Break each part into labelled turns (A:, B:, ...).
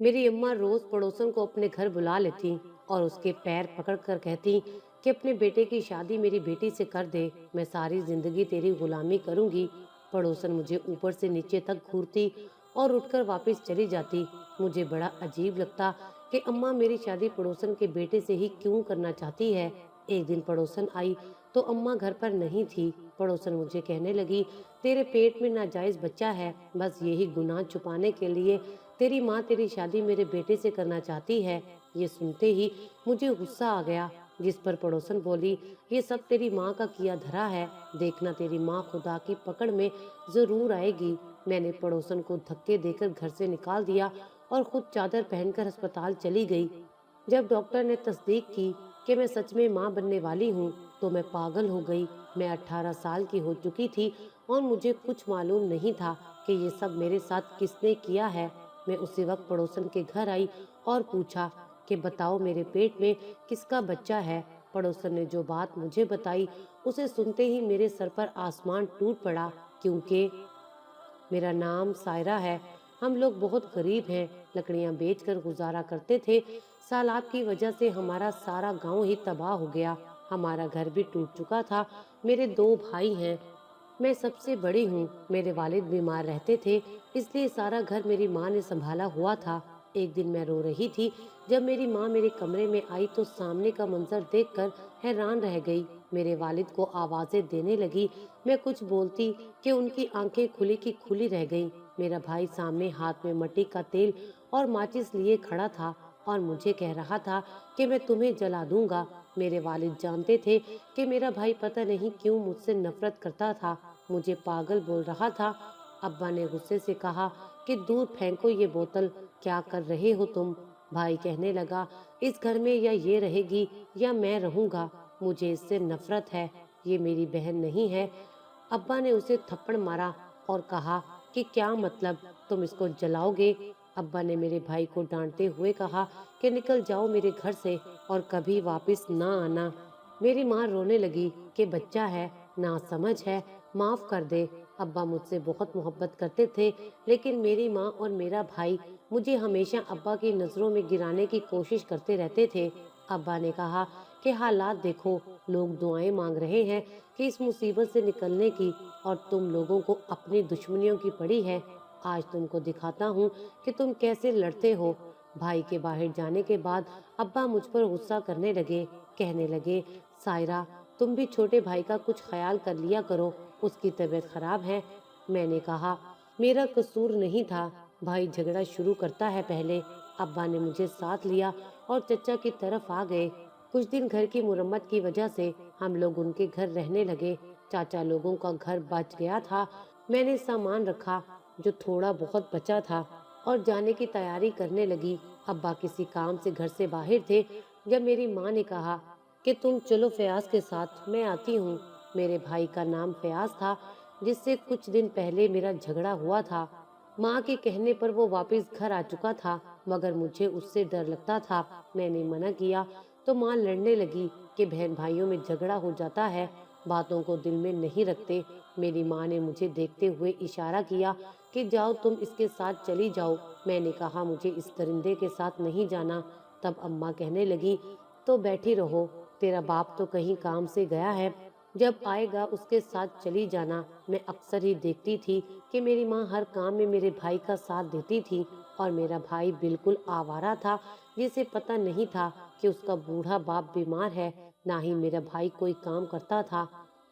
A: मेरी अम्मा रोज पड़ोसन को अपने घर बुला लेती और उसके पैर पकड़कर कहती कि अपने बेटे की शादी मेरी बेटी से कर दे, मैं सारी जिंदगी तेरी गुलामी करूंगी। पड़ोसन मुझे ऊपर से नीचे तक घूरती और उठकर वापस चली जाती। मुझे बड़ा अजीब लगता कि अम्मा मेरी शादी पड़ोसन के बेटे से ही क्यों करना चाहती है। एक दिन पड़ोसन आई तो अम्मा घर पर नहीं थी। पड़ोसन मुझे कहने लगी, तेरे पेट में नाजायज बच्चा है, बस यही गुनाह छुपाने के लिए तेरी माँ तेरी शादी मेरे बेटे से करना चाहती है। ये सुनते ही मुझे गुस्सा आ गया, जिस पर पड़ोसन बोली, ये सब तेरी माँ का किया धरा है, देखना तेरी माँ खुदा की पकड़ में जरूर आएगी। मैंने पड़ोसन को धक्के देकर घर से निकाल दिया और खुद चादर पहनकर अस्पताल चली गई। जब डॉक्टर ने तस्दीक की कि मैं सच में माँ बनने वाली हूँ तो मैं पागल हो गई। मैं 18 साल की हो चुकी थी और मुझे कुछ मालूम नहीं था कि ये सब मेरे साथ किसने किया है। मैं उसी वक्त पड़ोसन के घर आई और पूछा कि बताओ मेरे पेट में किसका बच्चा है। पड़ोसन ने जो बात मुझे बताई उसे सुनते ही मेरे सर पर आसमान टूट पड़ा, क्योंकि मेरा नाम सायरा है। हम लोग बहुत गरीब हैं, लकड़ियां बेचकर गुजारा करते थे। सैलाब की वजह से हमारा सारा गांव ही तबाह हो गया, हमारा घर भी टूट चुका था। मेरे दो भाई हैं, मैं सबसे बड़ी हूँ। मेरे वालिद बीमार रहते थे, इसलिए सारा घर मेरी माँ ने संभाला हुआ था। एक दिन मैं रो रही थी, जब मेरी माँ मेरे कमरे में आई तो सामने का मंजर देखकर हैरान रह गई। मेरे वालिद को आवाजें देने लगी, मैं कुछ बोलती कि उनकी आंखें खुली की खुली रह गईं। मेरा भाई सामने हाथ में मिट्टी का तेल और माचिस लिए खड़ा था और मुझे कह रहा था कि मैं तुम्हें जला दूंगा। मेरे वालिद जानते थे कि मेरा भाई पता नहीं क्यों मुझसे नफरत करता था, मुझे पागल बोल रहा था। अब्बा ने गुस्से से कहा कि दूर फेंको ये बोतल, क्या कर रहे हो तुम। भाई कहने लगा, इस घर में या ये रहेगी या मैं रहूंगा, मुझे इससे नफरत है, ये मेरी बहन नहीं है। अब्बा ने उसे थप्पड़ मारा और कहा कि क्या मतलब, तुम इसको जलाओगे। अब्बा ने मेरे भाई को डांटते हुए कहा कि निकल जाओ मेरे घर से और कभी वापस ना आना। मेरी माँ रोने लगी कि बच्चा है, ना समझ है, माफ कर दे। अब्बा मुझसे बहुत मोहब्बत करते थे, लेकिन मेरी माँ और मेरा भाई मुझे हमेशा अब्बा की नजरों में गिराने की कोशिश करते रहते थे। अब्बा ने कहा कि हालात देखो, लोग दुआएं मांग रहे हैं कि इस मुसीबत से निकलने की, और तुम लोगों को अपनी दुश्मनियों की पड़ी है। आज तुमको दिखाता हूँ कि तुम कैसे लड़ते हो। भाई के बाहर जाने के बाद अब्बा मुझ पर गुस्सा करने लगे, कहने लगे, सायरा तुम भी छोटे भाई का कुछ ख्याल कर लिया करो, उसकी तबीयत खराब है। मैंने कहा, मेरा कसूर नहीं था, भाई झगड़ा शुरू करता है पहले। अब्बा ने मुझे साथ लिया और चचा की तरफ आ गए। कुछ दिन घर की मुरम्मत की वजह से हम लोग उनके घर रहने लगे। चाचा लोगों का घर बच गया था। मैंने सामान रखा जो थोड़ा बहुत बचा था और जाने की तैयारी करने लगी। अब्बा किसी काम से घर से बाहर थे, जब मेरी माँ ने कहा कि तुम चलो फयाज के साथ, मैं आती हूँ। मेरे भाई का नाम फयाज था, जिससे कुछ दिन पहले मेरा झगड़ा हुआ था। माँ के कहने पर वो वापस घर आ चुका था, मगर मुझे उससे डर लगता था। मैंने मना किया तो माँ लड़ने लगी कि बहन भाइयों में झगड़ा हो जाता है, बातों को दिल में नहीं रखते। मेरी माँ ने मुझे देखते हुए इशारा किया कि जाओ तुम इसके साथ चली जाओ। मैंने कहा मुझे इस दरिंदे के साथ नहीं जाना। तब अम्मा कहने लगी, तो बैठी रहो, तेरा बाप तो कहीं काम से गया है, जब आएगा उसके साथ चली जाना। मैं अक्सर ही देखती थी कि मेरी माँ हर काम में मेरे भाई का साथ देती थी, और मेरा भाई बिल्कुल आवारा था, जिसे पता नहीं था कि उसका बूढ़ा बाप बीमार है। ना ही मेरा भाई कोई काम करता था।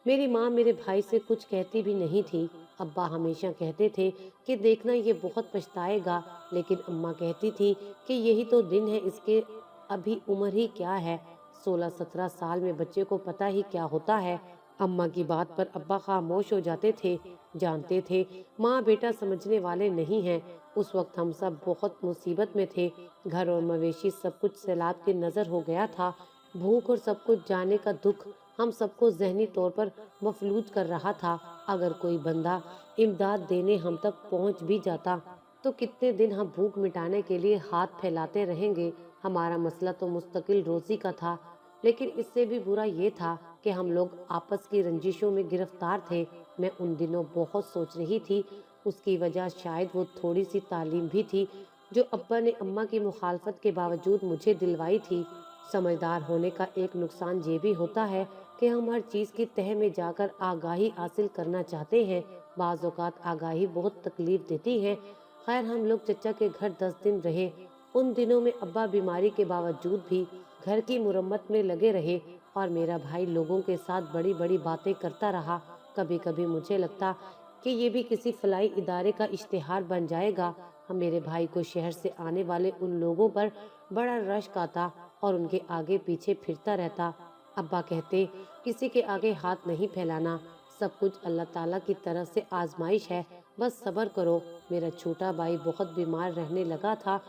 A: मेरी माँ मेरे भाई से कुछ कहती भी नहीं थी। अब्बा हमेशा कहते थे कि देखना ये बहुत पछताएगा, लेकिन अम्मा कहती थी कि यही तो दिन है इसके, अभी उम्र ही क्या है, 16-17 साल में बच्चे को पता ही क्या होता है। अम्मा की बात पर अब्बा खामोश हो जाते थे, जानते थे माँ बेटा समझने वाले नहीं हैं। उस वक्त हम सब बहुत मुसीबत में थे, घर और मवेशी सब कुछ सैलाब की नजर हो गया था। भूख और सब कुछ जाने का दुख हम सबको जहनी तौर पर मफलूज कर रहा था। अगर कोई बंदा इमदाद देने हम तक पहुंच भी जाता तो कितने दिन हम भूख मिटाने के लिए हाथ फैलाते रहेंगे। हमारा मसला तो मुस्तकिल रोजी का था, लेकिन इससे भी बुरा ये था कि हम लोग आपस की रंजिशों में गिरफ्तार थे। मैं उन दिनों बहुत सोच रही थी, उसकी वजह शायद वो थोड़ी सी तालीम भी थी जो अब्बा ने अम्मा की मुखालफत के बावजूद मुझे दिलवाई थी। समझदार होने का एक नुकसान ये भी होता है कि हम हर चीज़ की तह में जाकर आगाही हासिल करना चाहते हैं। बाज़ औक़ात आगाही बहुत तकलीफ देती है। खैर, हम लोग चचा के घर 10 दिन रहे। उन दिनों में अब्बा बीमारी के बावजूद भी घर की मुरम्मत में लगे रहे और मेरा भाई लोगों के साथ बड़ी बड़ी बातें करता रहा। कभी कभी मुझे लगता कि ये भी किसी फलाई इदारे का इश्तिहार बन जाएगा। हम मेरे भाई को शहर से आने वाले उन लोगों पर बड़ा रश्क आता और उनके आगे पीछे फिरता रहता। अब्बा कहते, किसी के आगे हाथ नहीं फैलाना, सब कुछ अल्लाह ताला की तरफ से आजमाइश है, बस सब्र करो। मेरा छोटा भाई बहुत बीमार रहने लगा था,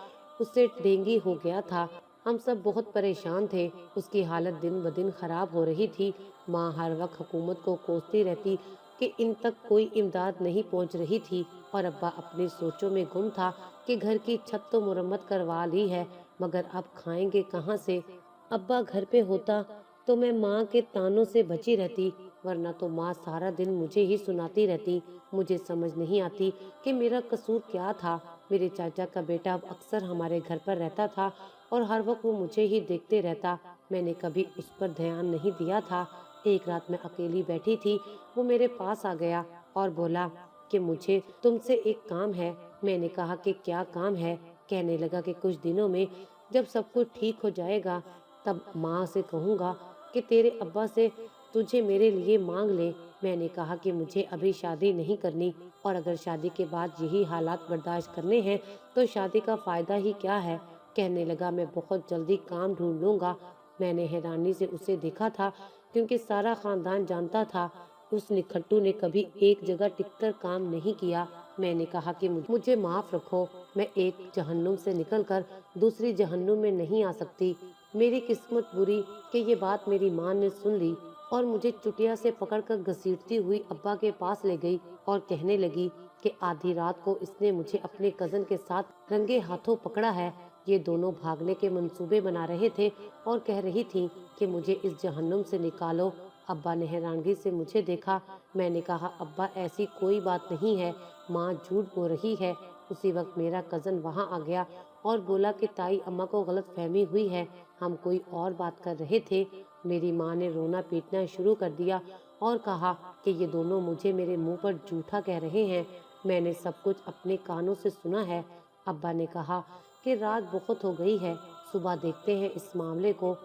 A: उससे डेंगू हो गया था। हम सब बहुत परेशान थे। उसकी हालत दिन ब दिन खराब हो रही थी। माँ हर वक्त हुकूमत को कोसती रहती कि इन तक कोई इमदाद नहीं पहुँच रही थी और अब्बा अपनी सोचों में गुम था कि घर की छत तो मुरम्मत करवा ली है, मगर अब खाएंगे कहाँ से। अब्बा घर पे होता तो मैं माँ के तानों से बची रहती, वरना तो माँ सारा दिन मुझे ही सुनाती रहती। मुझे समझ नहीं आती कि मेरा कसूर क्या था। मेरे चाचा का बेटा अब अक्सर हमारे घर पर रहता था और हर वक्त वो मुझे ही देखते रहता। मैंने कभी उस पर ध्यान नहीं दिया था। एक रात मैं अकेली बैठी थी, वो मेरे पास आ गया और बोला कि मुझे तुमसे एक काम है। मैंने कहा कि क्या काम है। कहने लगा कि कुछ दिनों में जब सब कुछ ठीक हो जाएगा तब माँ से कहूँगा कि तेरे अब्बा से तुझे मेरे लिए मांग ले। मैंने कहा कि मुझे अभी शादी नहीं करनी और अगर शादी के बाद यही हालात बर्दाश्त करने हैं तो शादी का फायदा ही क्या है। कहने लगा, मैं बहुत जल्दी काम ढूंढ लूंगा। मैंने हैरानी से उसे देखा था क्योंकि सारा खानदान जानता था उस निखट्टू ने कभी एक जगह टिककर काम नहीं किया। मैंने कहा कि मुझे माफ रखो, मैं एक जहन्नुम से निकलकर दूसरी जहन्नुम में नहीं आ सकती। मेरी किस्मत बुरी कि ये बात मेरी माँ ने सुन ली और मुझे चुटिया से पकड़कर घसीटती हुई अब्बा के पास ले गई और कहने लगी कि आधी रात को इसने मुझे अपने कजन के साथ रंगे हाथों पकड़ा है। ये दोनों भागने के मंसूबे बना रहे थे और कह रही थी कि मुझे इस जहन्नुम से निकालो। अब्बा ने हैरानगी से मुझे देखा। मैंने कहा, अब्बा ऐसी कोई बात नहीं है, माँ झूठ बोल रही है। उसी वक्त मेरा कजन वहाँ आ गया और बोला कि ताई अम्मा को गलत फहमी हुई है, हम कोई और बात कर रहे थे। मेरी माँ ने रोना पीटना शुरू कर दिया और कहा कि ये दोनों मुझे मेरे मुंह पर झूठा कह रहे हैं। मैंने सब कुछ अपने कानों से सुना है। अब्बा ने कहा कि रात बहुत हो गई है, सुबह देखते हैं इस मामले को।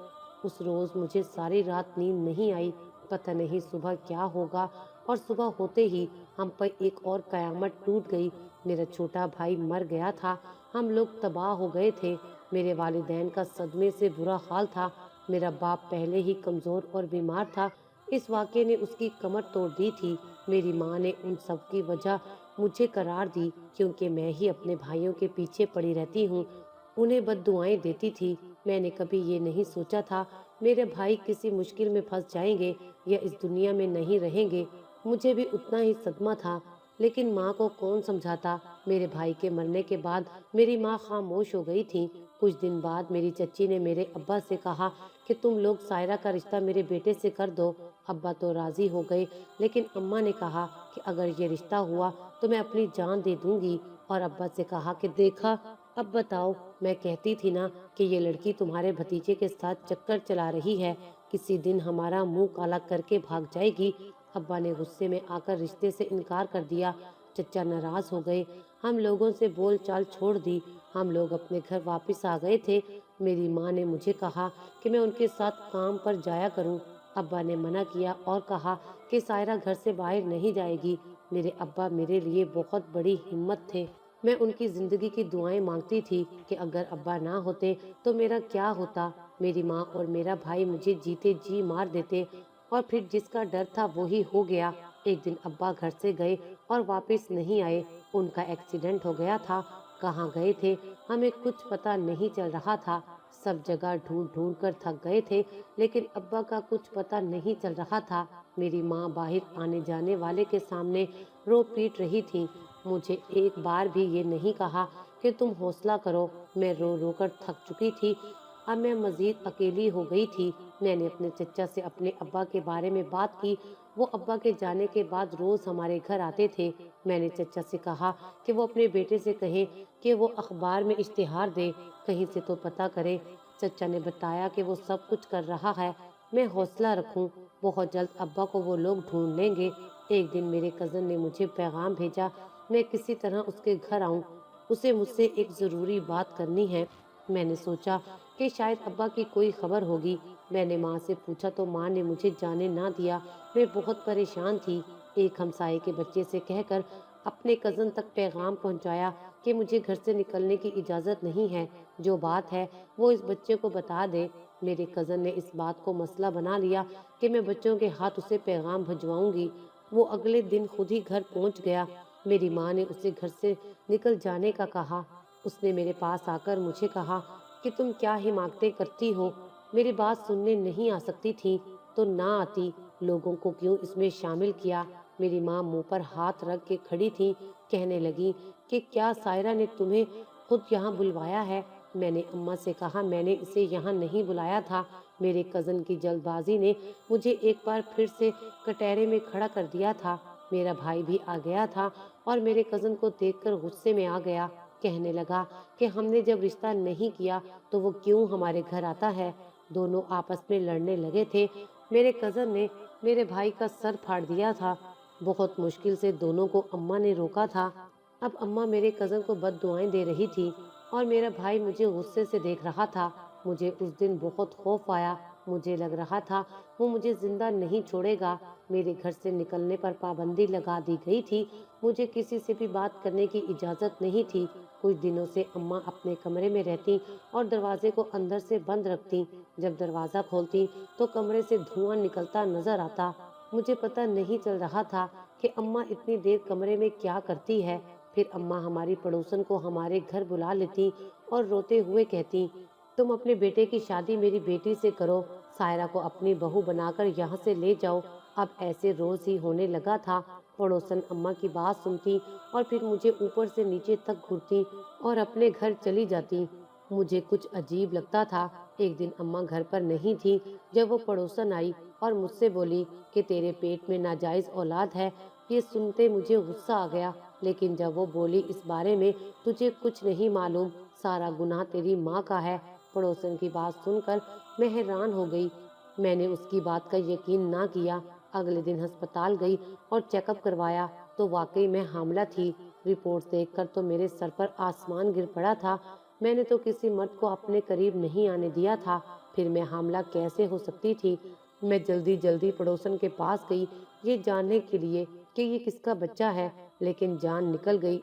A: उस रोज मुझे सारी रात नींद नहीं आई। पता नहीं सुबह क्या होगा और सुबह होते ही हम पर एक और कयामत टूट गई। मेरा छोटा भाई मर गया था। हम लोग तबाह हो गए थे। मेरे वालिदैन का सदमे से बुरा हाल था। मेरा बाप पहले ही कमजोर और बीमार था। इस वाक़े ने उसकी कमर तोड़ दी थी। मेरी माँ ने उन सब की वजह मुझे करार दी क्योंकि मैं ही अपने भाइयों के पीछे पड़ी रहती हूँ, उन्हें बद्दुआएं देती थी। मैंने कभी ये नहीं सोचा था मेरे भाई किसी मुश्किल में फंस जाएंगे या इस दुनिया में नहीं रहेंगे। मुझे भी उतना ही सदमा था, लेकिन माँ को कौन समझाता। मेरे भाई के मरने के बाद मेरी माँ खामोश हो गई थी। कुछ दिन बाद मेरी चच्ची ने मेरे अब्बा से कहा कि तुम लोग सायरा का रिश्ता मेरे बेटे से कर दो। अब्बा तो राजी हो गए, लेकिन अम्मा ने कहा कि अगर ये रिश्ता हुआ तो मैं अपनी जान दे दूंगी। और अब्बा से कहा कि देखा, अब बताओ, मैं कहती थी ना कि ये लड़की तुम्हारे भतीजे के साथ चक्कर चला रही है, किसी दिन हमारा मुंह काला करके भाग जाएगी। अब्बा ने गुस्से में आकर रिश्ते से इनकार कर दिया। चचा नाराज हो गए। हम लोगों से बोल चाल छोड़ दी। हम लोग अपने घर वापस आ गए थे। मेरी माँ ने मुझे कहा कि मैं उनके साथ काम पर जाया करूं। अब्बा ने मना किया और कहा कि सायरा घर से बाहर नहीं जाएगी। मेरे अब्बा मेरे लिए बहुत बड़ी हिम्मत थे। मैं उनकी जिंदगी की दुआएं मांगती थी कि अगर अब्बा ना होते तो मेरा क्या होता। मेरी माँ और मेरा भाई मुझे जीते जी मार देते और फिर जिसका डर था वो ही हो गया। एक दिन अब्बा घर से गए और वापस नहीं आए। उनका एक्सीडेंट हो गया था। कहाँ गए थे हमें कुछ पता नहीं चल रहा था। सब जगह ढूंढ ढूंढ कर थक गए थे, लेकिन अब्बा का कुछ पता नहीं चल रहा था। मेरी माँ बाहर आने जाने वाले के सामने रो पीट रही थी। मुझे एक बार भी ये नहीं कहा कि तुम हौसला करो। मैं रो रो कर थक चुकी थी। अब मैं मजीद अकेली हो गई थी। मैंने अपने चचा से अपने अब्बा के बारे में बात की वो अब्बा के जाने के बाद रोज हमारे घर आते थे। मैंने चचा से कहा कि वो अपने बेटे से कहें कि वो अखबार में इश्तिहार दे, कहीं से तो पता करे। चचा ने बताया कि वो सब कुछ कर रहा है, मैं हौसला रखूं, बहुत जल्द अब्बा को वो लोग ढूंढ लेंगे। एक दिन मेरे कज़न ने मुझे पैगाम भेजा, मैं किसी तरह उसके घर आऊं, उसे मुझसे एक ज़रूरी बात करनी है। मैंने सोचा कि शायद अब्बा की कोई खबर होगी। मैंने माँ से पूछा तो माँ ने मुझे जाने ना दिया। मैं बहुत परेशान थी। एक हमसाये के बच्चे से कहकर अपने कज़न तक पैगाम पहुंचाया कि मुझे घर से निकलने की इजाज़त नहीं है, जो बात है वो इस बच्चे को बता दे। मेरे कज़न ने इस बात को मसला बना लिया कि मैं बच्चों के हाथ उसे पैगाम भिजवाऊंगी। वो अगले दिन खुद ही घर पहुंच गया। मेरी माँ ने उसे घर से निकल जाने का कहा। उसने मेरे पास आकर मुझे कहा कि तुम क्या हिमाकतें करती हो, मेरी बात सुनने नहीं आ सकती थी तो ना आती, लोगों को क्यों इसमें शामिल किया। मेरी माँ मुंह पर हाथ रख के खड़ी थी, कहने लगी कि क्या सायरा ने तुम्हें खुद यहाँ बुलवाया है। मैंने अम्मा से कहा मैंने इसे यहाँ नहीं बुलाया था। मेरे कज़न की जल्दबाजी ने मुझे एक बार फिर से कटहरे में खड़ा कर दिया था। मेरा भाई भी आ गया था और मेरे कज़न को देखकर गुस्से में आ गया। कहने लगा कि हमने जब रिश्ता नहीं किया तो वो क्यों हमारे घर आता है। दोनों आपस में लड़ने लगे थे। मेरे कज़न ने मेरे भाई का सर फाड़ दिया था। बहुत मुश्किल से दोनों को अम्मा ने रोका था। अब अम्मा मेरे कज़न को बद्दुआएं दे रही थी और मेरा भाई मुझे गुस्से से देख रहा था। मुझे उस दिन बहुत खौफ आया। मुझे लग रहा था वो मुझे जिंदा नहीं छोड़ेगा। मेरे घर से निकलने पर पाबंदी लगा दी गई थी। मुझे किसी से भी बात करने की इजाज़त नहीं थी। कुछ दिनों से अम्मा अपने कमरे में रहती और दरवाजे को अंदर से बंद रखती। जब दरवाज़ा खोलती तो कमरे से धुआं निकलता नजर आता। मुझे पता नहीं चल रहा था कि अम्मा इतनी देर कमरे में क्या करती है। फिर अम्मा हमारी पड़ोसन को हमारे घर बुला लेती और रोते हुए कहती, तुम अपने बेटे की शादी मेरी बेटी से करो, सायरा को अपनी बहू बनाकर यहाँ से ले जाओ। अब ऐसे रोज ही होने लगा था। पड़ोसन अम्मा की बात सुनती और फिर मुझे ऊपर से नीचे तक घूरती और अपने घर चली जाती। मुझे कुछ अजीब लगता था। एक दिन अम्मा घर पर नहीं थी जब वो पड़ोसन आई और मुझसे बोली कि तेरे पेट में नाजायज औलाद है। ये सुनते मुझे गुस्सा आ गया, लेकिन जब वो बोली इस बारे में तुझे कुछ नहीं मालूम, सारा गुनाह तेरी माँ का है। पड़ोसन की बात सुनकर मैं हैरान हो गई। मैंने उसकी बात का यकीन ना किया। अगले दिन अस्पताल गई और चेकअप करवाया तो वाकई मैं हामला थी। रिपोर्ट देखकर तो मेरे सर पर आसमान गिर पड़ा था। मैंने तो किसी मर्द को अपने करीब नहीं आने दिया था, फिर मैं हामला कैसे हो सकती थी। मैं जल्दी जल्दी पड़ोसन के पास गई ये जानने के लिए कि ये किसका बच्चा है, लेकिन जान निकल गई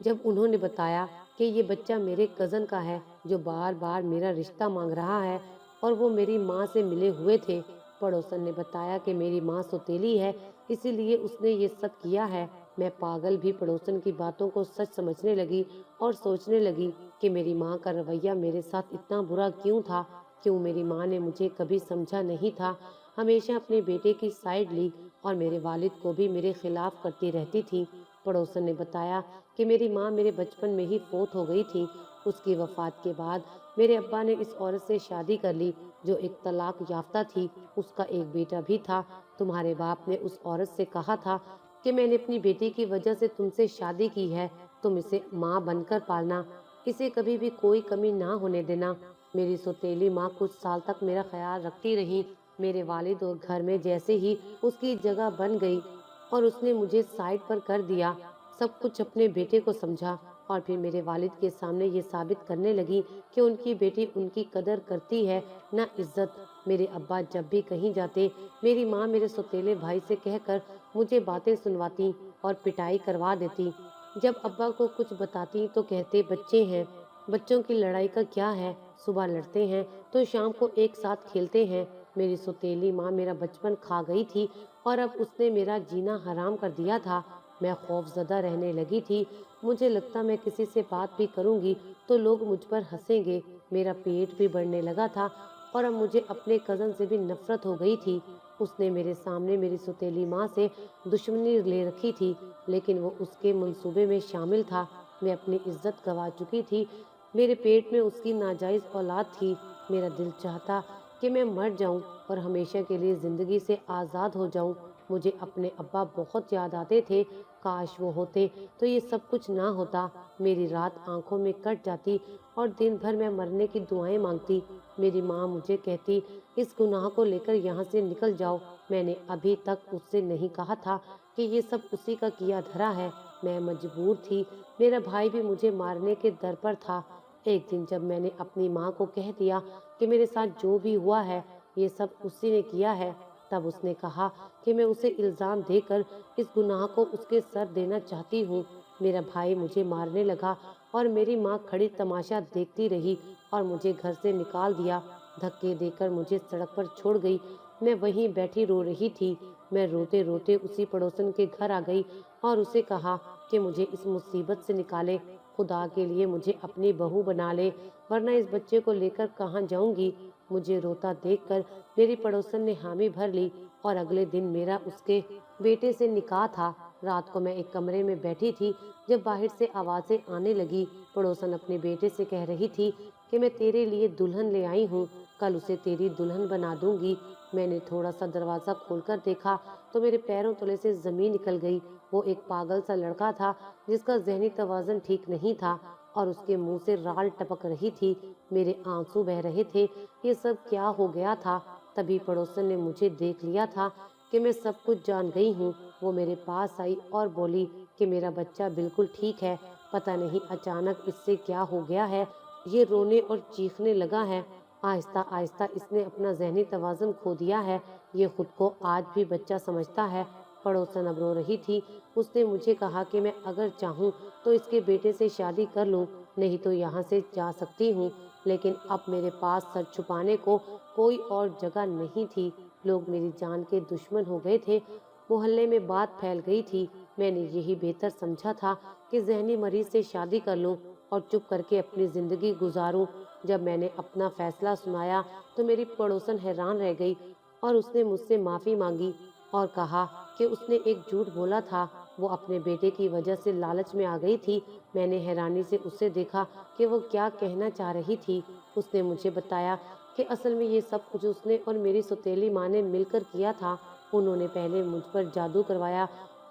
A: जब उन्होंने बताया कि ये बच्चा मेरे कज़न का है जो बार बार मेरा रिश्ता मांग रहा है और वो मेरी माँ से मिले हुए थे। पड़ोसन ने बताया कि मेरी माँ सौतेली है, इसीलिए उसने ये सब किया है। मैं पागल भी पड़ोसन की बातों को सच समझने लगी और सोचने लगी कि मेरी माँ का रवैया मेरे साथ इतना बुरा क्यों था। क्यों मेरी माँ ने मुझे कभी समझा नहीं था, हमेशा अपने बेटे की साइड ली और मेरे वालिद को भी मेरे खिलाफ करती रहती थी। पड़ोसन ने बताया कि मेरी माँ मेरे बचपन में ही फौत हो गई थी। उसकी वफात के बाद मेरे अब्बा ने इस औरत से शादी कर ली जो एक तलाक याफ्ता थी। उसका एक बेटा भी था। तुम्हारे बाप ने उस औरत से कहा था कि मैंने अपनी बेटी की वजह से तुमसे शादी की है, तुम इसे माँ बनकर पालना, इसे कभी भी कोई कमी ना होने देना। मेरी सौतेली माँ कुछ साल तक मेरा ख्याल रखती रही। मेरे वालिद और घर में जैसे ही उसकी जगह बन गई और उसने मुझे साइड पर कर दिया, सब कुछ अपने बेटे को समझा और फिर मेरे वालिद के सामने ये साबित करने लगी कि उनकी बेटी उनकी कदर करती है न इज्जत। मेरे अब्बा जब भी कहीं जाते मेरी माँ मेरे सौतेले भाई से कहकर मुझे बातें सुनवाती और पिटाई करवा देती। जब अब्बा को कुछ बताती तो कहते बच्चे हैं, बच्चों की लड़ाई का क्या है, सुबह लड़ते हैं तो शाम को एक साथ खेलते हैं। मेरी सौतेली माँ मेरा बचपन खा गई थी और अब उसने मेरा जीना हराम कर दिया था। मैं खौफजदा रहने लगी थी। मुझे लगता मैं किसी से बात भी करूंगी तो लोग मुझ पर हंसेंगे। मेरा पेट भी बढ़ने लगा था और अब मुझे अपने कज़न से भी नफरत हो गई थी। उसने मेरे सामने मेरी सौतेली माँ से दुश्मनी ले रखी थी, लेकिन वो उसके मंसूबे में शामिल था। मैं अपनी इज्जत गंवा चुकी थी। मेरे पेट में उसकी नाजायज औलाद थी। मेरा दिल चाहता कि मैं मर जाऊं और हमेशा के लिए जिंदगी से आज़ाद हो जाऊं। मुझे अपने अब्बा बहुत याद आते थे। काश वो होते तो ये सब कुछ ना होता। मेरी रात आंखों में कट जाती और दिन भर मैं मरने की दुआएं मांगती। मेरी माँ मुझे कहती, इस गुनाह को लेकर यहाँ से निकल जाओ। मैंने अभी तक उससे नहीं कहा था कि ये सब उसी का किया धरा है। मैं मजबूर थी। मेरा भाई भी मुझे मारने के दर पर था। एक दिन जब मैंने अपनी माँ को कह दिया कि मेरे साथ जो भी हुआ है ये सब उसी ने किया है, तब उसने कहा कि मैं उसे इल्जाम देकर इस गुनाह को उसके सर देना चाहती हूँ। मेरा भाई मुझे मारने लगा और मेरी माँ खड़ी तमाशा देखती रही और मुझे घर से निकाल दिया। धक्के देकर मुझे सड़क पर छोड़ गई। मैं वहीं बैठी रो रही थी। मैं रोते रोते उसी पड़ोसन के घर आ गई और उसे कहा कि मुझे इस मुसीबत से निकाले। खुदा के लिए मुझे अपनी बहू बना ले, वरना इस बच्चे को लेकर कहाँ जाऊंगी। मुझे रोता देखकर मेरी पड़ोसन ने हामी भर ली और अगले दिन मेरा उसके बेटे से निकाह था। रात को मैं एक कमरे में बैठी थी जब बाहर से आवाजें आने लगी। पड़ोसन अपने बेटे से कह रही थी कि मैं तेरे लिए दुल्हन ले आई हूँ, कल उसे तेरी दुल्हन बना दूंगी। मैंने थोड़ा सा दरवाजा खोलकर देखा तो मेरे पैरों तले से जमीन निकल गई। वो एक पागल सा लड़का था जिसका जहनी तवाज़ुन ठीक नहीं था और उसके मुंह से राल टपक रही थी। मेरे आंसू बह रहे थे। ये सब क्या हो गया था? तभी पड़ोसन ने मुझे देख लिया था कि मैं सब कुछ जान गई हूँ। वो मेरे पास आई और बोली कि मेरा बच्चा बिल्कुल ठीक है, पता नहीं अचानक इससे क्या हो गया है, ये रोने और चीखने लगा है। आहिस्ता आहिस्ता इसने अपना जहनी तवाज़ुन खो दिया है। ये खुद को आज भी बच्चा समझता है। पड़ोसन अब रो रही थी। उसने मुझे कहा कि मैं अगर चाहूँ तो इसके बेटे से शादी कर लूँ, नहीं तो यहाँ से जा सकती हूँ। लेकिन अब मेरे पास सर छुपाने को कोई और जगह नहीं थी। लोग मेरी जान के दुश्मन हो गए थे। मोहल्ले में बात फैल गई थी। मैंने यही बेहतर समझा था कि जहनी मरीज से शादी कर लूं और चुप करके अपनी जिंदगी गुजारूं। जब मैंने अपना फैसला सुनाया तो मेरी पड़ोसन हैरान रह गई और उसने मुझसे माफी मांगी और कहा कि उसने एक झूठ बोला था। वो अपने बेटे की वजह से लालच में आ गई थी। मैंने हैरानी से उससे देखा कि वो क्या कहना चाह रही थी। उसने मुझे बताया कि असल में ये सब कुछ उसने और मेरी सौतेली माँ ने मिलकर किया था। उन्होंने पहले मुझ पर जादू करवाया,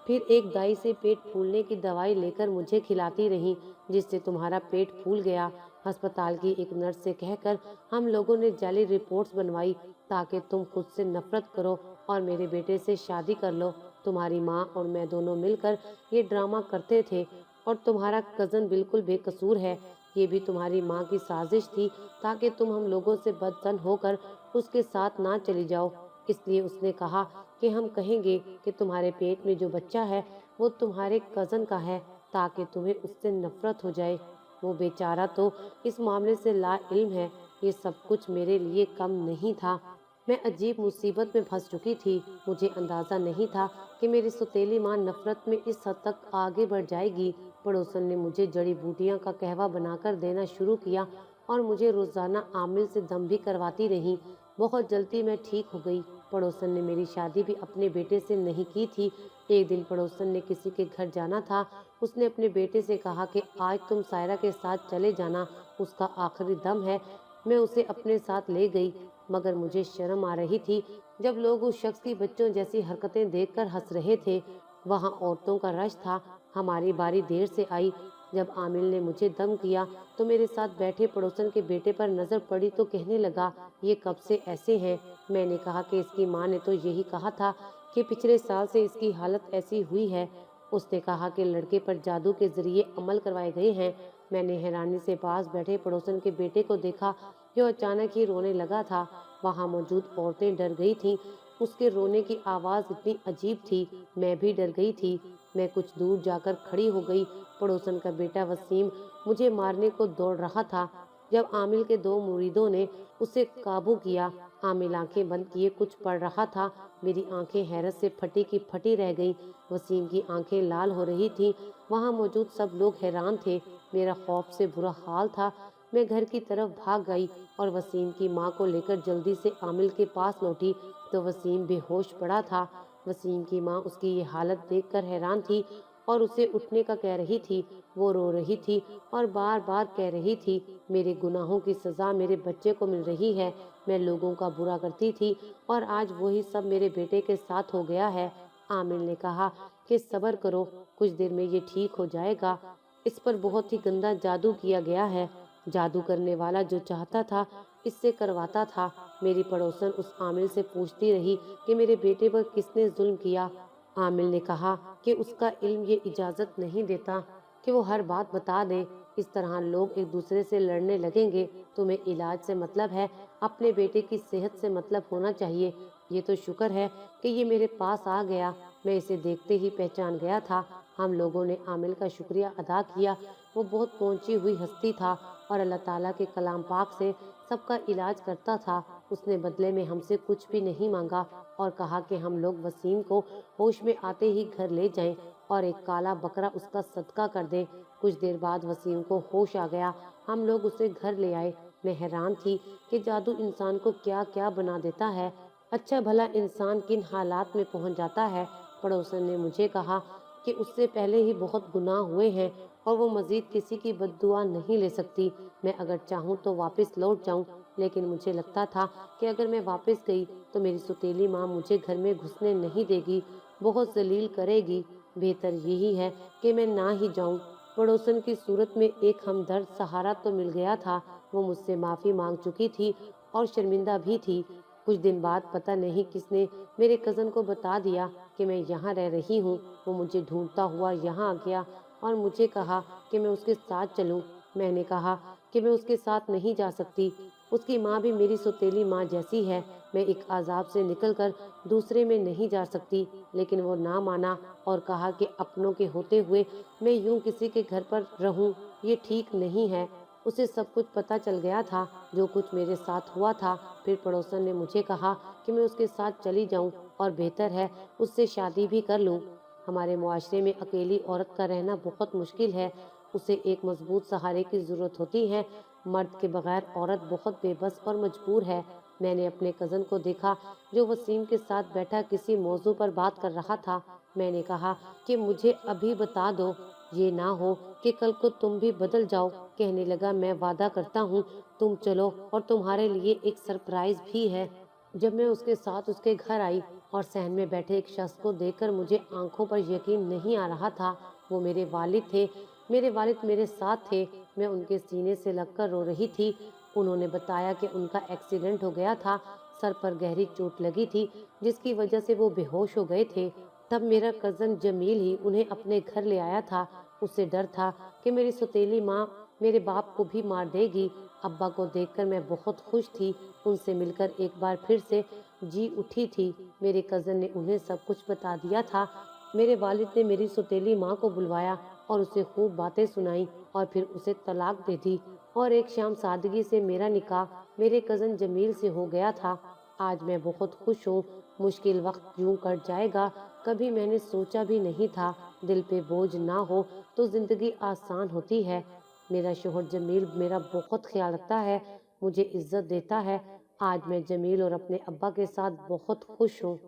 A: फिर एक दाई से पेट फूलने की दवाई लेकर मुझे खिलाती रही, जिससे तुम्हारा पेट फूल गया। अस्पताल की एक नर्स से कहकर हम लोगों ने जाली रिपोर्ट्स बनवाई ताकि तुम खुद से नफरत करो और मेरे बेटे से शादी कर लो। तुम्हारी माँ और मैं दोनों मिलकर ये ड्रामा करते थे और तुम्हारा कजन बिल्कुल बेकसूर है। ये भी तुम्हारी माँ की साजिश थी ताकि तुम हम लोगों से बदतन होकर उसके साथ ना चली जाओ। इसलिए उसने कहा कि हम कहेंगे कि तुम्हारे पेट में जो बच्चा है वो तुम्हारे कजन का है ताकि तुम्हें उससे नफरत हो जाए। वो बेचारा तो इस मामले से ला इल्म है। ये सब कुछ मेरे लिए कम नहीं था। मैं अजीब मुसीबत में फंस चुकी थी। मुझे अंदाजा नहीं था कि मेरी सौतेली माँ नफरत में इस हद तक आगे बढ़ जाएगी। पड़ोसन ने मुझे जड़ी बूटियां का कहवा बनाकर देना शुरू किया और मुझे रोजाना आमिल से दम भी करवाती रही। बहुत जल्दी मैं ठीक हो गई। पड़ोसन ने मेरी शादी भी अपने बेटे से नहीं की थी। एक दिन पड़ोसन ने किसी के घर जाना था। उसने अपने बेटे से कहा कि आज तुम सायरा के साथ चले जाना, उसका आखिरी दम है। मैं उसे अपने साथ ले गई, मगर मुझे शर्म आ रही थी जब लोग उस शख्स की बच्चों जैसी हरकतें देखकर हंस रहे थे। वहाँ औरतों का रश था। हमारी बारी देर से आई। जब आमिल ने मुझे दम किया तो मेरे साथ बैठे पड़ोसन के बेटे पर नजर पड़ी तो कहने लगा, ये कब से ऐसे हैं? मैंने कहा कि इसकी माँ ने तो यही कहा था कि पिछले साल से इसकी हालत ऐसी हुई है। उसने कहा कि लड़के पर जादू के जरिए अमल करवाए गए हैं। मैंने हैरानी से पास बैठे पड़ोसन के बेटे को देखा जो अचानक ही रोने लगा था। वहाँ मौजूद औरतें डर गई थीं। उसके रोने की आवाज़ इतनी अजीब थी, मैं भी डर गई थी। मैं कुछ दूर जाकर खड़ी हो गई। पड़ोसन का बेटा वसीम मुझे मारने को दौड़ रहा था। जब आमिल के दो मुरीदों ने उसे काबू किया, आमिल आंखें बंद किए कुछ पढ़ रहा था। मेरी आंखें हैरत से फटी की फटी रह गईं। वसीम की आंखें लाल हो रही थीं। वहाँ मौजूद सब लोग हैरान थे। मेरा खौफ से बुरा हाल था। मैं घर की तरफ भाग गई और वसीम की माँ को लेकर जल्दी से आमिल के पास लौटी तो वसीम बेहोश पड़ा था। वसीम की माँ उसकी ये हालत देखकर हैरान थी और उसे उठने का कह रही थी। वो रो रही थी और बार बार कह रही थी, मेरे गुनाहों की सजा मेरे बच्चे को मिल रही है। मैं लोगों का बुरा करती थी और आज वही सब मेरे बेटे के साथ हो गया है। आमिर ने कहा कि सब्र करो, कुछ देर में ये ठीक हो जाएगा। इस पर बहुत ही गंदा जादू किया गया है। जादू करने वाला जो चाहता था इससे करवाता था। मेरी पड़ोसन उस आमिर से पूछती रही कि मेरे बेटे पर किसने जुल्म किया। आमिर ने कहा कि उसका इल्म ये इजाजत नहीं देता कि वो हर बात बता दे। इस तरह लोग एक दूसरे से लड़ने लगेंगे। तुम्हें इलाज से मतलब है, अपने बेटे की सेहत से मतलब होना चाहिए। ये तो शुक्र है कि ये मेरे पास आ गया, मैं इसे देखते ही पहचान गया था। हम लोगों ने आमिर का शुक्रिया अदा किया। वो बहुत पहुंची हुई हस्ती था और अल्लाह ताला के कलाम पाक से सबका इलाज करता था। उसने बदले में हमसे कुछ भी नहीं मांगा और कहा कि हम लोग वसीम को होश में आते ही घर ले जाएं और एक काला बकरा उसका सदका कर दें। कुछ देर बाद वसीम को होश आ गया। हम लोग उसे घर ले आए। मैं हैरान थी कि जादू इंसान को क्या क्या बना देता है। अच्छा भला इंसान किन हालात में पहुंच जाता है। पड़ोसन ने मुझे कहा कि उससे पहले ही बहुत गुनाह हुए हैं और वो मजीद किसी की बद्दुआ नहीं ले सकती। मैं अगर चाहूँ तो वापस लौट जाऊँ, लेकिन मुझे लगता था कि अगर मैं वापस गई तो मेरी सुतीली माँ मुझे घर में घुसने नहीं देगी, बहुत जलील करेगी। बेहतर यही है कि मैं ना ही जाऊँ। पड़ोसन की सूरत में एक हमदर्द सहारा तो मिल गया था। वो मुझसे माफ़ी मांग चुकी थी और शर्मिंदा भी थी। कुछ दिन बाद पता नहीं किसने मेरे कज़न को बता दिया कि मैं यहाँ रह रही हूँ। वो मुझे ढूंढता हुआ यहाँ आ गया और मुझे कहा कि मैं उसके साथ चलूँ। मैंने कहा कि मैं उसके साथ नहीं जा सकती। उसकी माँ भी मेरी सौतेली माँ जैसी है। मैं एक अजाब से निकलकर दूसरे में नहीं जा सकती, लेकिन वो ना माना और कहा कि अपनों के होते हुए मैं यूं किसी के घर पर रहूं, ये ठीक नहीं है। उसे सब कुछ पता चल गया था, जो कुछ मेरे साथ हुआ था। फिर पड़ोसन ने मुझे कहा कि मैं उसके साथ चली जाऊं और बेहतर है उससे शादी भी कर लूं। हमारे मुआशरे में अकेली औरत का रहना बहुत मुश्किल है। उसे एक मजबूत सहारे की जरूरत होती है। मर्द के बगैर औरत बहुत बेबस और मजबूर है। मैंने अपने कज़न को देखा जो वसीम के साथ बैठा किसी मौजू पर बात कर रहा था। मैंने कहा कि मुझे अभी बता दो, ये ना हो कि कल को तुम भी बदल जाओ। कहने लगा, मैं वादा करता हूँ तुम चलो और तुम्हारे लिए एक सरप्राइज भी है। जब मैं उसके साथ उसके घर आई और सहन में बैठे एक शख्स को देखकर मुझे आंखों पर यकीन नहीं आ रहा था। वो मेरे वालिद थे। मेरे वालिद मेरे साथ थे। मैं उनके सीने से लगकर रो रही थी। उन्होंने बताया कि उनका एक्सीडेंट हो गया था। सर पर गहरी चोट लगी थी जिसकी वजह से वो बेहोश हो गए थे। तब मेरा कज़न जमील ही उन्हें अपने घर ले आया था। उसे डर था कि मेरी सौतेली माँ मेरे बाप को भी मार देगी। अब्बा को देखकर मैं बहुत खुश थी। उनसे मिलकर एक बार फिर से जी उठी थी। मेरे कज़न ने उन्हें सब कुछ बता दिया था। मेरे वालिद ने मेरी सौतेली माँ को बुलवाया और उसे खूब बातें सुनाई और फिर उसे तलाक दे दी और एक शाम सादगी से मेरा निकाह मेरे कज़न जमील से हो गया था। आज मैं बहुत खुश हूँ। मुश्किल वक्त यूं कट जाएगा, कभी मैंने सोचा भी नहीं था। दिल पे बोझ ना हो तो जिंदगी आसान होती है। मेरा शोहर जमील मेरा बहुत ख्याल रखता है, मुझे इज्जत देता है। आज मैं जमील और अपने अब्बा के साथ बहुत खुश हूँ।